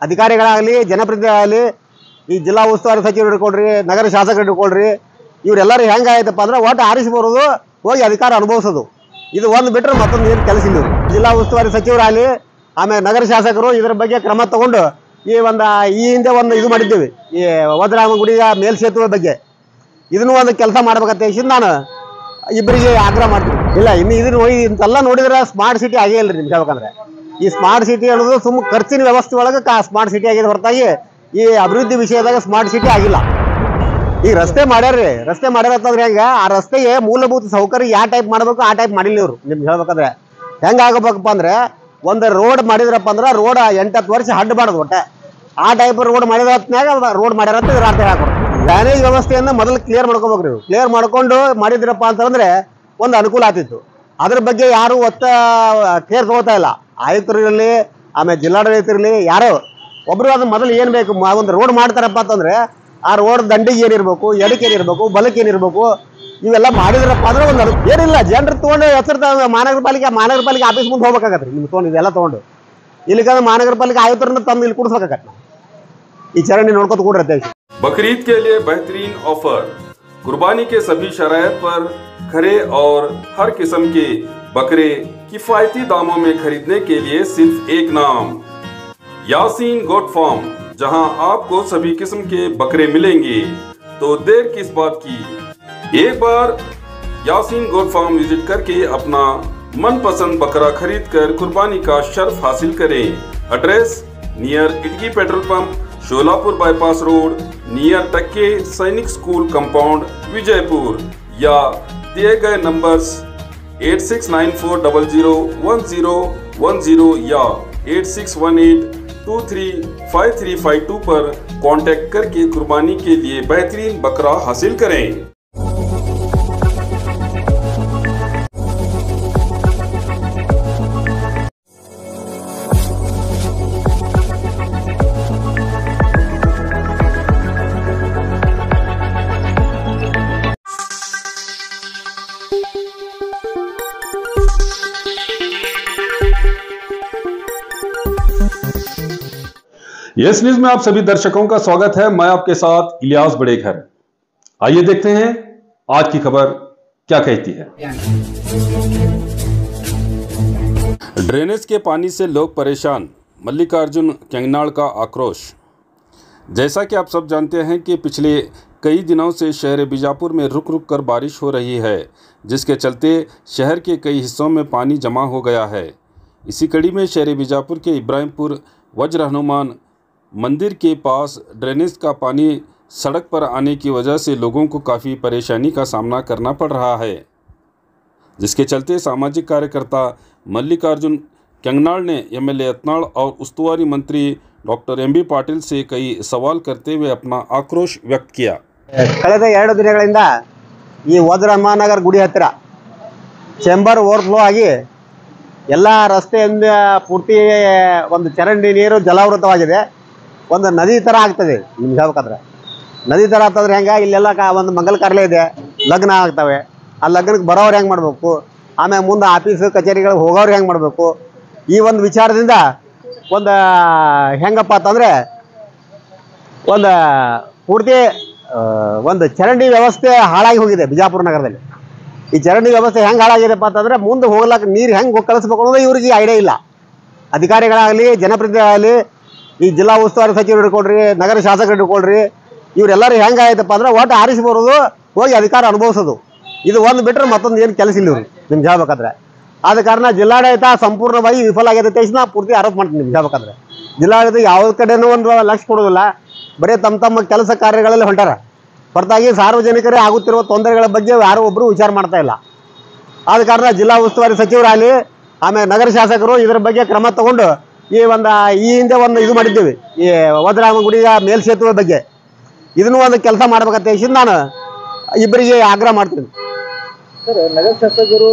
ಅಧಿಕಾರಿಗಳಾಗಲಿ ಜನಪ್ರತಿನಿಧಿಗಳಾಗಲಿ ಈ ಜಿಲ್ಲಾ ಉಸ್ತುವಾರಿ ಸಚಿವರು ಹಿಡ್ಕೊಳ್ರಿ, ನಗರ ಶಾಸಕರು ಹಿಡ್ಕೊಳ್ರಿ, ಇವರೆಲ್ಲರೂ ಹೆಂಗಾಯ್ತಪ್ಪ ಅಂದ್ರೆ ಒಟ್ಟು ಆರಿಸಿ ಬರೋದು, ಹೋಗಿ ಅಧಿಕಾರ ಅನುಭವಿಸೋದು. ಇದು ಒಂದು ಬಿಟ್ಟರೆ ಮತ್ತೊಂದು ಏನು ಕೆಲಸ ಇಲ್ಲ. ಜಿಲ್ಲಾ ಉಸ್ತುವಾರಿ ಸಚಿವರಾಗಲಿ ಆಮೇಲೆ ನಗರ ಶಾಸಕರು ಇದ್ರ ಬಗ್ಗೆ ಕ್ರಮ ತಗೊಂಡು ಈ ಹಿಂದೆ ಒಂದು ಇದು ಮಾಡಿದ್ದೀವಿ, ಈ ವಜ್ರಾಮಗುಡಿಯ ಮೇಲ್ಸೇತುವೆ ಬಗ್ಗೆ ಇದನ್ನು ಒಂದು ಕೆಲಸ ಮಾಡ್ಬೇಕಂತ ಹೇಳಿ ನಾನು ಇಬ್ಬರಿಗೆ ಆಗ್ರಹ ಮಾಡ್ತೀನಿ. ಇಲ್ಲ ಇನ್ನು ಇಂತೆಲ್ಲ ನೋಡಿದ್ರೆ ಸ್ಮಾರ್ಟ್ ಸಿಟಿ ಆಗೇ ಇಲ್ಲ ರೀ. ನಿಮ್ಗೆ ಹೇಳ್ಬೇಕಂದ್ರೆ ಈ ಸ್ಮಾರ್ಟ್ ಸಿಟಿ ಅನ್ನೋದು ಸುಮ್ಮ ಖರ್ಚಿನ ವ್ಯವಸ್ಥೆ ಒಳಗೆ ಸ್ಮಾರ್ಟ್ ಸಿಟಿ ಆಗಿದೆ ಹೊರತಾಗಿ ಈ ಅಭಿವೃದ್ಧಿ ವಿಷಯದಾಗ ಸ್ಮಾರ್ಟ್ ಸಿಟಿ ಆಗಿಲ್ಲ. ಈಗ ರಸ್ತೆ ಮಾಡ್ಯಾರ್ರಿ, ರಸ್ತೆ ಮಾಡ್ಯಾರಂತಂದ್ರೆ ಹೆಂಗೆ ಆ ರಸ್ತೆಗೆ ಮೂಲಭೂತ ಸೌಕರ್ಯ ಯಾವ ಟೈಪ್ ಮಾಡಬೇಕು ಆ ಟೈಪ್ ಮಾಡಿಲ್ಲ ಇವರು. ನಿಮ್ಗೆ ಹೇಳ್ಬೇಕಂದ್ರೆ ಹೆಂಗಾಗಬೇಕಪ್ಪ ಅಂದ್ರೆ ಒಂದು ರೋಡ್ ಮಾಡಿದ್ರಪ್ಪ ಅಂದ್ರೆ ರೋಡ್ 8-10 ವರ್ಷ ಹಡ್ಡು ಮಾಡೋದು ಒಟ್ಟೆ ಆ ಟೈಪ್ ರೋಡ್ ಮಾಡಿದ್ರಾಗ ರೋಡ್ ಮಾಡ್ಯಾರಂತ ಇದ್ರ ಅರ್ಥ ಹಾಕೋದು. ಡ್ರೈನೇಜ್ ವ್ಯವಸ್ಥೆಯನ್ನು ಮೊದಲು ಕ್ಲಿಯರ್ ಮಾಡ್ಕೋಬೇಕ್ರಿ. ನೀವು ಕ್ಲಿಯರ್ ಮಾಡ್ಕೊಂಡು ಮಾಡಿದ್ರಪ್ಪ ಅಂತಂದ್ರೆ ಒಂದು ಅನುಕೂಲ ಆಗ್ತಿತ್ತು. ಅದ್ರ ಬಗ್ಗೆ ಯಾರು ಕೇರ್ ತಗೋತಾ ಇಲ್ಲ. ಆಯುಕ್ತರು ಇರಲಿ, ಆಮೇಲೆ ಜಿಲ್ಲಾಡಳಿತ ಇರಲಿ, ಯಾರೋ ಒಬ್ರು ಅದನ್ನ ಮೊದಲು ಏನು ಬೇಕು ಒಂದು ರೋಡ್ ಮಾಡ್ತಾರಪ್ಪ ಅಂತಂದ್ರೆ ಆ ರೋಡ್ ದಂಡಿಗೆ ಏನಿರ್ಬೇಕು, ಎಡಕ್ಕೆ ಏನಿರ್ಬೇಕು, ಬಲಕ್ಕೆ ಏನಿರ್ಬೇಕು, ಇವೆಲ್ಲ ಮಾಡಿದ್ರಪ್ಪ ಅಂದ್ರೆ ಒಂದು ಏನಿಲ್ಲ. ಜನರು ತೊಗೊಂಡು ಹೆಸರು ಮಹಾನಗರ ಪಾಲಿಕೆ ಆಫೀಸ್ ಮುಂದೆ ಹೋಗ್ಬೇಕಾಗತ್ರಿ. ನಿಮ್ಗೆ ತೊಗೊಂಡು ಇದೆಲ್ಲ ತೊಗೊಂಡು ಇಲ್ಲಿಕಂದ್ರೆ ಮಹಾನಗರ ಪಾಲಿಕೆ ಆಯುಕ್ತರನ್ನ ತಂದು ಇಲ್ಲಿ ಕೂಡಿಸ್ಬೇಕಾಗತ್ತೆ. ಈ ಚರಂಡಿ ನೋಡ್ಕೊತ ಕೂಡಿರತ್ತೆ. बकरीद के लिए बेहतरीन ऑफर, कुर्बानी के सभी शरायत पर खरे और हर किस्म के बकरे किफायती दामों में खरीदने के लिए सिर्फ एक नाम, यासीन गोट फार्म, जहां आपको सभी किस्म के बकरे मिलेंगे। तो देर किस बात की, एक बार यासीन गोट फार्म विजिट करके अपना मनपसंद बकरा खरीद कर कुर्बानी का शर्फ हासिल करें। Address near Itki petrol pump, Solapur bypass road, near टक्के सैनिक स्कूल कंपाउंड, विजयपुर, या दिए गए नंबर्स 8694001010 या 8618235352 पर कांटेक्ट करके कुर्बानी के लिए बेहतरीन बकरा हासिल करें। यस न्यूज में आप सभी दर्शकों का स्वागत है। मैं आपके साथ इलियास बड़ेघर। आइए देखते हैं आज की खबर क्या कहती है। ड्रेनेज के पानी से लोग परेशान, मल्लिकार्जुन केंगनाड़ का आक्रोश। जैसा कि आप सब जानते हैं कि पिछले कई दिनों से शहर बीजापुर में रुक रुक कर बारिश हो रही है, जिसके चलते शहर के कई हिस्सों में पानी जमा हो गया है। इसी कड़ी में शहर बीजापुर के इब्राहिमपुर वज्र हनुमान मंदिर के पास ड्रेनेज का पानी सड़क पर आने की वजह से लोगों को काफ़ी परेशानी का सामना करना पड़ रहा है, जिसके चलते सामाजिक कार्यकर्ता मल्लिकार्जुन केंगनाड़ ने एमएलए यत्नाड़ और उस्तुवारी मंत्री डॉक्टर एम बी पाटिल से कई सवाल करते हुए अपना आक्रोश व्यक्त किया। ಕಳೆದ 2 ದಿನಗಳಿಂದ ಈ ವಜ್ರ ಹನುಮಾನಗರ ಗುಡಿ ಹತ್ತಿರ ಚೇಂಬರ್ ಓವರ್ಫ್ಲೋ ಆಗಿ ಎಲ್ಲ ರಸ್ತೆಯಿಂದ ಪೂರ್ತಿ ಒಂದು ಚರಂಡಿ ನೀರು ಜಲಾವೃತವಾಗಿದೆ. ಒಂದು ನದಿ ಥರ ಆಗ್ತದೆ. ನಿಮ್ಗೆ ಹೇಳ್ಬೇಕಂದ್ರೆ ನದಿ ಥರ ಆಗ್ತದ್ರೆ ಹೆಂಗೆ, ಇಲ್ಲೆಲ್ಲ ಒಂದು ಮಂಗಲ ಕಾರ್ಯ ಇದೆ, ಲಗ್ನ ಆಗ್ತವೆ. ಆ ಲಗ್ನಕ್ಕೆ ಬರೋರು ಹೆಂಗೆ ಮಾಡಬೇಕು, ಆಮೇಲೆ ಮುಂದೆ ಆಫೀಸು ಕಚೇರಿಗಳಿಗೆ ಹೋಗೋರು ಹೆಂಗೆ ಮಾಡಬೇಕು, ಈ ಒಂದು ವಿಚಾರದಿಂದ ಒಂದು ಹೆಂಗಪ್ಪ ಅಂತಂದರೆ ಒಂದು ಪೂರ್ತಿ ಒಂದು ಚರಂಡಿ ವ್ಯವಸ್ಥೆ ಹಾಳಾಗಿ ಹೋಗಿದೆ ಬಿಜಾಪುರ ನಗರದಲ್ಲಿ. ಈ ಚರಂಡಿ ವ್ಯವಸ್ಥೆ ಹೆಂಗೆ ಹಾಳಾಗಿದೆಪ್ಪ ಅಂತಂದರೆ ಮುಂದೆ ಹೋಗ್ಲಿಕ್ಕೆ ನೀರು ಹೆಂಗೆ ಕಳಿಸ್ಬೇಕು ಅನ್ನೋದು ಇವ್ರಿಗೆ ಐಡಿಯಾ ಇಲ್ಲ. ಅಧಿಕಾರಿಗಳಾಗಲಿ ಜನಪ್ರತಿನಿಧಿಗಳಾಗಲಿ ಈ ಜಿಲ್ಲಾ ಉಸ್ತುವಾರಿ ಸಚಿವರು ಹಿಡ್ಕೊಳ್ರಿ, ನಗರ ಶಾಸಕರು ಹಿಡ್ಕೊಳ್ರಿ, ಇವರೆಲ್ಲರೂ ಹೆಂಗಾಯ್ತಪ್ಪ ಅಂದ್ರೆ ಒಟ್ಟು ಆರಿಸಿ ಬರೋದು, ಹೋಗಿ ಅಧಿಕಾರ ಅನುಭವಿಸೋದು. ಇದು ಒಂದು ಬಿಟ್ಟರೆ ಮತ್ತೊಂದು ಏನು ಕೆಲಸ ಇಲ್ಲ ಇವ್ರಿಗೆ. ನಿಮ್ಗೆ ಹೇಳ್ಬೇಕಂದ್ರೆ ಆದ ಕಾರಣ ಜಿಲ್ಲಾಡಳಿತ ಸಂಪೂರ್ಣವಾಗಿ ವಿಫಲ ಆಗಿದೆ ತಕ್ಷಣ ಪೂರ್ತಿ ಆರೋಪ ಮಾಡ್ತೀನಿ. ನಿಮ್ಗೆ ಹೇಳ್ಬೇಕಂದ್ರೆ ಜಿಲ್ಲಾಡಳಿತ ಯಾವ ಕಡೆನೂ ಒಂದು ಲಕ್ಷ್ಯ ಕೊಡೋದಿಲ್ಲ, ಬರೀ ತಮ್ಮ ಕೆಲಸ ಕಾರ್ಯಗಳಲ್ಲಿ ಹೊಂಟಾರ ಹೊರತಾಗಿ ಸಾರ್ವಜನಿಕರೇ ಆಗುತ್ತಿರುವ ತೊಂದರೆಗಳ ಬಗ್ಗೆ ಯಾರೋ ಒಬ್ಬರು ವಿಚಾರ ಮಾಡ್ತಾ ಇಲ್ಲ. ಆದ ಕಾರಣ ಜಿಲ್ಲಾ ಉಸ್ತುವಾರಿ ಸಚಿವರಾಗಲಿ ಆಮೇಲೆ ನಗರ ಶಾಸಕರು ಇದ್ರ ಬಗ್ಗೆ ಕ್ರಮ ತಗೊಂಡು ಈ ಹಿಂದೆ ಒಂದು ಇದು ಮಾಡಿದ್ದೀವಿ, ಈ ವಜ್ರಾಮಗುಡಿಯ ಮೇಲ್ಸೇತುವೆ ಬಗ್ಗೆ ಇದನ್ನು ಒಂದು ಕೆಲಸ ಮಾಡ್ಬೇಕಂತ ಹೇಳಿ ನಾನು ಇಬ್ಬರಿಗೆ ಆಗ್ರಹ ಮಾಡ್ತೀನಿ. ಸರ್, ನಗರ ಶಾಸಕರು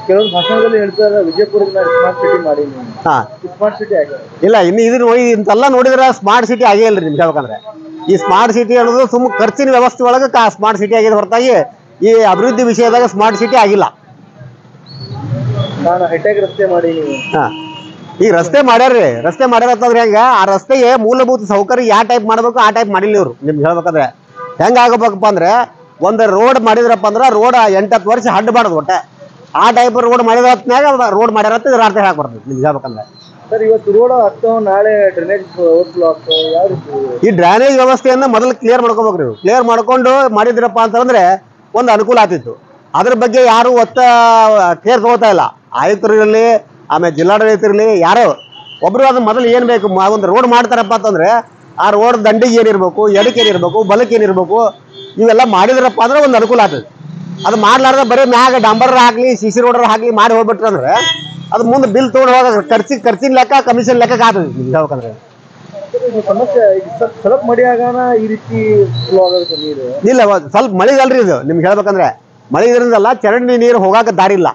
ಕೆಲವೊಂದು ಭಾಷಣದಲ್ಲಿ ಹೇಳ್ತಾರೆ ವಿಜಯಪುರದಿಂದ ಸ್ಮಾರ್ಟ್ ಸಿಟಿ ಮಾಡಿ. ಸ್ಮಾರ್ಟ್ ಸಿಟಿ ಆಗಿದೆ ಇಲ್ಲ, ಇಂತೆಲ್ಲ ನೋಡಿದ್ರೆ ಸ್ಮಾರ್ಟ್ ಸಿಟಿ ಆಗೇ ಇಲ್ಲ ರೀ. ನಿಮ್ಗೆ ಹೇಳ್ಬೇಕಂದ್ರೆ ಈ ಸ್ಮಾರ್ಟ್ ಸಿಟಿ ಅನ್ನೋದು ಸುಮ್ಮ ಖರ್ಚಿನ ವ್ಯವಸ್ಥೆ ಒಳಗೆ ಸ್ಮಾರ್ಟ್ ಸಿಟಿ ಆಗಿದೆ ಹೊರತಾಗಿ ಈ ಅಭಿವೃದ್ಧಿ ವಿಷಯದಾಗ ಸ್ಮಾರ್ಟ್ ಸಿಟಿ ಆಗಿಲ್ಲ. ನಾನು ಹೈಟೆಕ್ ರಸ್ತೆ ಮಾಡಿ ಈಗ ರಸ್ತೆ ಮಾಡ್ಯಾರ್ರಿ, ರಸ್ತೆ ಮಾಡ್ಯಾರತ್ತಂದ್ರೆ ಹೆಂಗ ಆ ರಸ್ತೆಗೆ ಮೂಲಭೂತ ಸೌಕರ್ಯ ಯಾವ ಟೈಪ್ ಮಾಡ್ಬೇಕು ಆ ಟೈಪ್ ಮಾಡಿಲ್ಲ ಇವ್ರು. ನಿಮ್ಗೆ ಹೇಳ್ಬೇಕಂದ್ರೆ ಹೆಂಗ ಆಗಬೇಕಪ್ಪ ಅಂದ್ರೆ ಒಂದು ರೋಡ್ ಮಾಡಿದ್ರಪ್ಪ ಅಂದ್ರೆ ರೋಡ್ 8-10 ವರ್ಷ ಹಡ್ಡು ಬಾಡೋದು ಒಟ್ಟೆ ಆ ಟೈಪ್ ರೋಡ್ ಮಾಡಿದ ಹೊತ್ನ್ಯಾಗ ರೋಡ್ ಮಾಡ್ಯಾರತ್ತ ಇದ್ರ ಅರ್ಥ ಹಾಕ್ಬಾರ್ದು ನಿಮ್ಗೆ ಹೇಳ್ಬೇಕಂದ್ರೆ. ಸರ್ ಇವತ್ತು ರೋಡ್ ಆಗ್ತಾವ, ನಾಳೆ ಡ್ರೈನೇಜ್ ಓವರ್ಫ್ಲೋ ಆಗ್ತಾವ, ಯಾವ ರೀತಿ ಈ ಡ್ರೈನೇಜ್ ವ್ಯವಸ್ಥೆಯನ್ನ ಮೊದಲು ಕ್ಲಿಯರ್ ಮಾಡ್ಕೋಬೇಕ್ರಿ. ನೀವು ಕ್ಲಿಯರ್ ಮಾಡ್ಕೊಂಡು ಮಾಡಿದ್ರಪ್ಪ ಅಂತಂದ್ರೆ ಒಂದು ಅನುಕೂಲ ಆಗ್ತಿತ್ತು. ಅದ್ರ ಬಗ್ಗೆ ಯಾರು ಕೇರ್ ತಗೋತಾ ಇಲ್ಲ. ಆಯುಕ್ತರು ಇರಲಿ, ಆಮೇಲೆ ಜಿಲ್ಲಾಡಳಿತರಿರಲಿ, ಯಾರೋ ಒಬ್ರು ಅದನ್ನ ಮೊದಲು ಏನ್ ಬೇಕು ಒಂದು ರೋಡ್ ಮಾಡ್ತಾರಪ್ಪ ಅಂತಂದ್ರೆ ಆ ರೋಡ್ ದಂಡಿಗೆ ಏನಿರ್ಬೇಕು, ಎಡಕ್ಕೆ ಏನಿರ್ಬೇಕು, ಬಲಕ್ಕೆ ಏನಿರ್ಬೇಕು, ಇವೆಲ್ಲ ಮಾಡಿದ್ರಪ್ಪ ಅಂದ್ರೆ ಒಂದು ಅನುಕೂಲ ಆಗ್ತದೆ. ಅದು ಮಾಡ್ಲಾರ್ದ ಬರೀ ಮ್ಯಾಗ ಡಂಬರ್ ಹಾಕ್ಲಿ, ಸಿಸಿ ರೋಡರ್ ಹಾಕ್ಲಿ ಮಾಡಿ ಹೋಗ್ಬಿಟ್ರೆ ಅಂದ್ರೆ ಅದು ಮುಂದೆ ಬಿಲ್ ತೊಗೊಂಡು ಹೋಗ ಖರ್ಚಿನ ಲೆಕ್ಕ, ಕಮಿಷನ್ ಲೆಕ್ಕ ಆಗ್ತದೆ ನಿಮ್ಗೆ ಹೇಳ್ಬೇಕಂದ್ರೆ. ಸಮಸ್ಯೆ ಸ್ವಲ್ಪ ಮಡಿ ಆಗಾನ ಈ ರೀತಿ ಫ್ಲೋ ಆಗೋದು ನೀರು ಇಲ್ಲ, ಸ್ವಲ್ಪ ಮಳೆಗಲ್ರಿ ಇದು. ನಿಮ್ಗೆ ಹೇಳ್ಬೇಕಂದ್ರೆ ಮಳೆ ಇದರಿಂದಲ್ಲ, ಚರಂಡಿ ನೀರು ಹೋಗಾಕ ದಾರಿ ಇಲ್ಲ.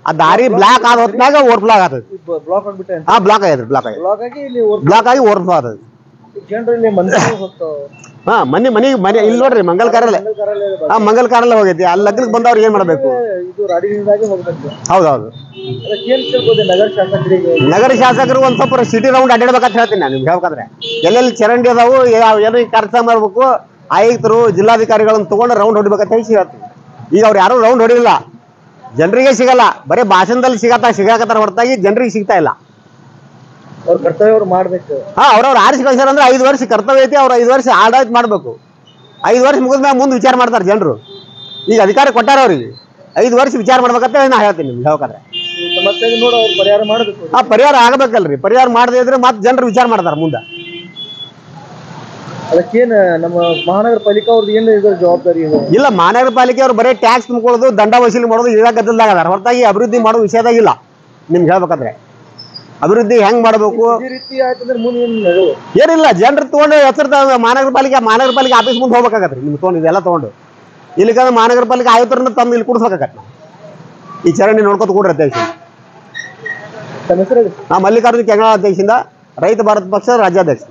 ಆ ದಾರಿ ಬ್ಲಾಕ್ ಆದ ಹೊತ್ನಾಗ ಓವರ್ಫ್ಲೋ ಆಗತ್ತದ. ಬ್ಲಾಕ್ ಆಗ್ಬಿಟ್ಟೆ ಬ್ಲಾಕ್ ಆಗ್ಯದ್ರಿ, ಬ್ಲಾಕ್ ಆಗಿ ಇಲ್ಲಿ ಬ್ಲಾಕ್ ಆಗಿ ಓವರ್ಫ್ಲೋ ಆಗ್ತದೆ. ಜನರಲ್ಲಿ ಹೋಗ್ತಾವ. ಮನೆ ಇಲ್ಲಿ ನೋಡ್ರಿ ಮಂಗಲ್ ಕಾರಲ್ಲೇ ಮಂಗಲ್ ಕಾರಲ್ಲೇ ಹೋಗೈತಿ. ಅಲ್ಲಿ ಲಗ್ನಕ್ಕೆ ಬಂದವ್ರು ಏನ್ ಮಾಡ್ಬೇಕು? ಇದು ರಾಡಿನಿಂದಾಗಿ ಹೋಗ್ಬೇಕು. ಹೌದೌದು. ನಗರ ಶಾಸಕರು ಒಂದ್ ಸ್ವಲ್ಪ ಸಿಟಿ ರೌಂಡ್ ಅಡ್ಡಾಡ್ಬೇಕಂತ ಹೇಳ್ತೀನಿ ನಾನು ನಿಮ್ಗೆ ಹೇಳ್ಬೇಕಂದ್ರೆ. ಎಲ್ಲೆಲ್ಲಿ ಚರಂಡಿ ಅದಾವು, ಏನು ಕೆಲಸ ಮಾಡ್ಬೇಕು, ಆಯುಕ್ತರು ಜಿಲ್ಲಾಧಿಕಾರಿಗಳನ್ನ ತಗೊಂಡು ರೌಂಡ್ ಹೊಡಿಬೇಕಂತ ಹೇಳಿ ಹೇಳ್ತೀನಿ. ಈಗ ಅವ್ರು ಯಾರು ರೌಂಡ್ ಹೊಡಿಲಿಲ್ಲ, ಜನರಿಗೆ ಸಿಗಲ್ಲ, ಬರೀ ಭಾಷಣದಲ್ಲಿ ಸಿಗಾಕತ್ತಾರ ಹೊರತಾಗಿ ಜನರಿಗೆ ಸಿಗ್ತಾ ಇಲ್ಲ. ಅವ್ರ ಕರ್ತವ್ಯ ಅವ್ರು ಮಾಡ್ಬೇಕು. ಅವ್ರವ್ರು ಆರಿಸಿ ಕಳ್ಸಾರ ಅಂದ್ರೆ 5 ವರ್ಷ ಕರ್ತವ್ಯ ಐತಿ, ಅವ್ರು 5 ವರ್ಷ ಆಡಳಿತ ಮಾಡ್ಬೇಕು. 5 ವರ್ಷ ಮುಗಿದ್ಮೇಲೆ ಮುಂದೆ ವಿಚಾರ ಮಾಡ್ತಾರೆ ಜನರು. ಈಗ ಅಧಿಕಾರ ಕೊಟ್ಟಾರ ಅವ್ರಿಗೆ, 5 ವರ್ಷ ವಿಚಾರ ಮಾಡ್ಬೇಕಂತ ನಾ ಹೇಳ್ತೀನಿ ನಿಮ್ಗೆ ಹೇಳ್ಬೇಕಂದ್ರೆ. ಸಮಸ್ಯೆ ನೋಡಿ ಅವ್ರು ಪರಿಹಾರ ಮಾಡಬೇಕು. ಪರಿಹಾರ ಆಗಬೇಕಲ್ರಿ. ಪರಿಹಾರ ಮಾಡದೇ ಇದ್ರೆ ಮತ್ತೆ ಜನರು ವಿಚಾರ ಮಾಡ್ತಾರೆ ಮುಂದೆ. ಅದಕ್ಕೇನ್ ನಮ್ಮ ಮಹಾನಗರ ಪಾಲಿಕೆ ಅವ್ರದ್ದು ಏನು ಇದರ ಜವಾಬ್ದಾರಿ ಇದೆ? ಇಲ್ಲ, ಮಹಾನಗರ ಪಾಲಿಕೆ ಅವ್ರು ಬರೀ ಟ್ಯಾಕ್ಸ್ ತುಂಬಿಕೊಳ್ಳೋದು, ದಂಡ ವಸೂಲಿ ಮಾಡೋದು ಇದಾಗ ಗದ್ದಲ್ದಾಗ ಅದಾರ ಹೊರತಾಗಿ ಅಭಿವೃದ್ಧಿ ಮಾಡೋ ವಿಷಯದಾಗ ಇಲ್ಲ. ನಿಮ್ಗೆ ಹೇಳ್ಬೇಕಂದ್ರೆ ಅಭಿವೃದ್ಧಿ ಹೆಂಗ್ ಮಾಡ್ಬೇಕು ಈ ರೀತಿ ಆಯ್ತಂದ್ರೆ ಮುಂದೆ ಏನಿಲ್ಲ. ಜನರು ತಗೊಂಡು ಹೆಸರು ಮಹಾನಗರ ಪಾಲಿಕೆ ಆಫೀಸ್ ಮುಂದೆ ಹೋಗ್ಬೇಕಾಗತ್ರಿ. ನಿಮ್ಗೆ ತೊಗೊಂಡು ಇದೆಲ್ಲ ತಗೊಂಡು ಇಲ್ಲಿಕಂದ್ರೆ ಮಹಾನಗರ ಪಾಲಿಕೆ ಆಯುಕ್ತರನ್ನ ತಂದು ಇಲ್ಲಿ ಕೂಡಿಸ್ಬೇಕಾಗತ್ತೆ. ಈ ಚರಂಡಿ ನೋಡ್ಕೊತ ಕೂಡ್ರಿ ಅಧ್ಯಕ್ಷ. ನಾ ಮಲ್ಲಿಕಾರ್ಜುನ ಕೆಂಗನಾಳ ಅಧ್ಯಕ್ಷದಿಂದ ರೈತ ಭಾರತ ಪಕ್ಷ ರಾಜ್ಯಾಧ್ಯಕ್ಷ.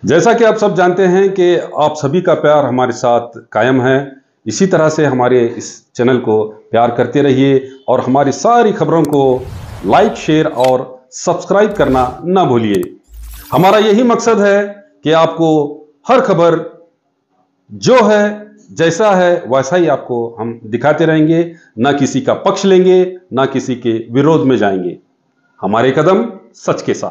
जैसा कि आप सब जानते हैं कि आप सभी का प्यार हमारे साथ कायम है, इसी तरह से हमारे इस चैनल को प्यार करते रहिए और हमारी सारी खबरों को लाइक, शेयर और सब्सक्राइब करना ना भूलिए। हमारा यही मकसद है कि आपको हर खबर जो है, जैसा है वैसा ही आपको हम दिखाते रहेंगे, ना किसी का पक्ष लेंगे, ना किसी के विरोध में जाएंगे। हमारे कदम सच के साथ।